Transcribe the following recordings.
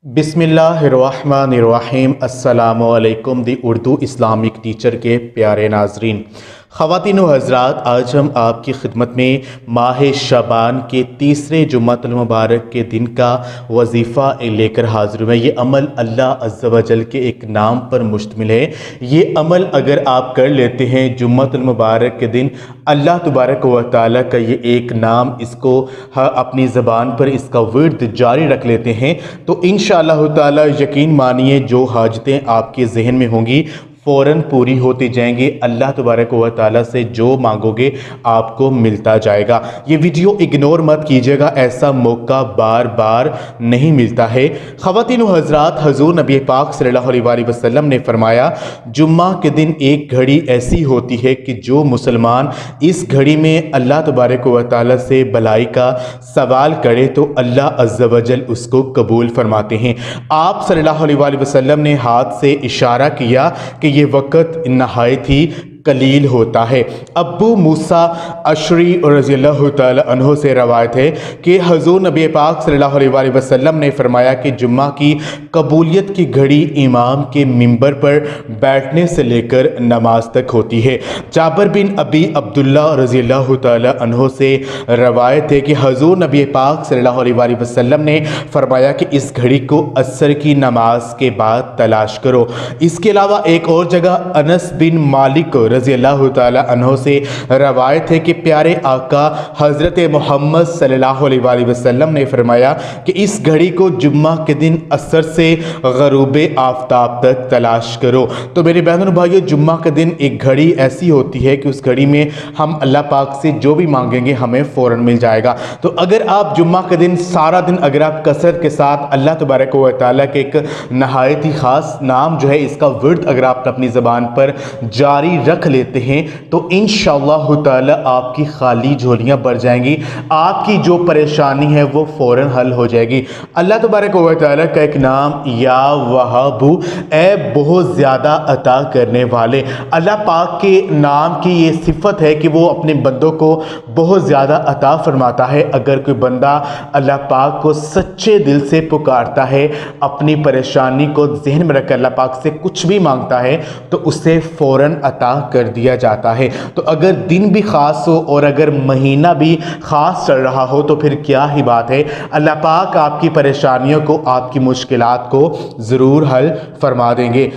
बिस्मिल्लाहिर्रहमानिर्रहीम। अस्सलामु अलैकुम दी उर्दू इस्लामिक टीचर के प्यारे नाजरीन, ख़वातीन व हज़रात, आज हम आपकी खिदमत में माह शबान के तीसरे जुम्मतुल मुबारक के दिन का वजीफ़ा लेकर हाज़िर हुए। ये अमल अल्लाह अज़्ज़ा व जल के एक नाम पर मुश्तमिल है। ये अमल अगर आप कर लेते हैं जुम्मतुल मुबारक के दिन, अल्लाह तबारक व तआला का ये एक नाम, इसको अपनी ज़बान पर इसका विर्द जारी रख लेते हैं तो इंशाअल्लाह ताला यकीन मानिए जो हाजतें आपके जहन में होंगी फ़ौरन पूरी होती जाएंगी। अल्लाह तबारक व तआला से जो मांगोगे आपको मिलता जाएगा। ये वीडियो इग्नोर मत कीजिएगा, ऐसा मौका बार बार नहीं मिलता है। ख़वातीन व हज़रात, हुज़ूर नबी पाक सल्लल्लाहु अलैहि वसल्लम ने फरमाया, जुम्मा के दिन एक घड़ी ऐसी होती है कि जो मुसलमान इस घड़ी में अल्लाह तबारक व तआला से भलाई का सवाल करे तो अल्लाह अज़्ज़ा व जल उसको कबूल फरमाते हैं। आप सल्लल्लाहु अलैहि वसल्लम ने हाथ से इशारा किया कि ये वक़्त नहायत ही कलील होता है। अब्बू मूसा अशरी रज़ियल्लाहु ताला अन्हु से रवायत है कि हुज़ूर नबी पाक सल्लल्लाहु अलैहि वसल्लम ने फरमाया कि जुम्मा की कबूलियत की घड़ी इमाम के मिंबर पर बैठने से लेकर नमाज तक होती है। जाबिर बिन अबी अब्दुल्ला रज़ियल्लाहु ताला अन्हु से रवायत है कि हुज़ूर नबी पाक सल्लल्लाहु अलैहि वसल्लम ने फरमाया कि इस घड़ी को असर की नमाज के बाद तलाश करो। इसके अलावा एक और जगह अनस बिन मालिक रज़ियल्लाहु ताला अन्हु से रवायत है कि प्यारे आका हज़रत मोहम्मद सल्लल्लाहु अलैहि वसल्लम ने फरमाया कि इस घड़ी को जुम्मा के दिन असर से ग़रूब आफ्ताब तक तलाश करो। तो मेरे बहनों भाइयों, जुम्मा के दिन एक घड़ी ऐसी होती है कि उस घड़ी में हम अल्लाह पाक से जो भी मांगेंगे हमें फ़ौरन मिल जाएगा। तो अगर आप जुम्मा के दिन सारा दिन अगर आप कसरत के साथ अल्लाह तबारक व तआला के एक नहायत ही ख़ास नाम जो है इसका विर्द अगर आप अपनी ज़बान पर जारी रख लेते हैं तो इंशाअल्लाह ताला आपकी खाली झोलियां भर जाएंगी, आपकी जो परेशानी है वो फौरन हल हो जाएगी। अल्लाह तबारक व तआला का एक नाम या वहाबू, ए बहुत ज़्यादा अता करने वाले। अल्लाह पाक के नाम की ये सिफत है कि वो अपने बंदों को बहुत ज़्यादा अता फरमाता है। अगर कोई बंदा अल्लाह पाक को सच्चे दिल से पुकारता है, अपनी परेशानी को जहन में रखकर अल्लाह पाक से कुछ भी मांगता है तो उसे फ़ौरन अता कर दिया जाता है। तो अगर दिन भी ख़ास हो और अगर महीना भी ख़ास चल रहा हो तो फिर क्या ही बात है, अल्लाह पाक आपकी परेशानियों को, आपकी मुश्किलात को ज़रूर हल फरमा देंगे।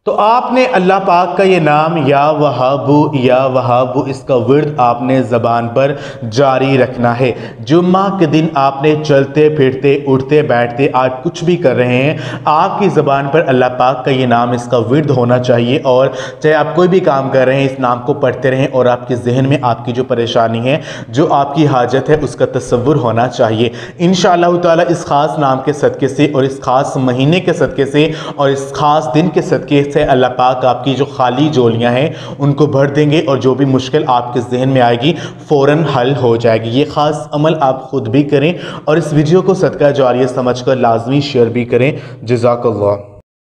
तो आपने अल्लाह पाक का ये नाम या वहाबू इसका विर्द आपने ज़बान पर जारी रखना है। जुम्मा के दिन आपने चलते फिरते उठते बैठते आप कुछ भी कर रहे हैं, आपकी ज़बान पर अल्लाह पाक का ये नाम इसका विर्द होना चाहिए। और चाहे आप कोई भी काम कर रहे हैं इस नाम को पढ़ते रहें और आपके जहन में आपकी जो परेशानी है, जो आपकी हाजत है उसका तसव्वुर होना चाहिए। इंशाअल्लाह ताला इस ख़ास नाम के सदक़े से और इस ख़ास महीने के सदक़े से और इस ख़ास दिन के सदक़े से अल्लाह पाक आपकी जो खाली झोलियां हैं उनको भर देंगे और जो भी मुश्किल आपके जहन में आएगी फ़ौरन हल हो जाएगी। ये ख़ास अमल आप ख़ुद भी करें और इस वीडियो को सदका जारिया समझकर लाजमी शेयर भी करें। जज़ाकल्लाह।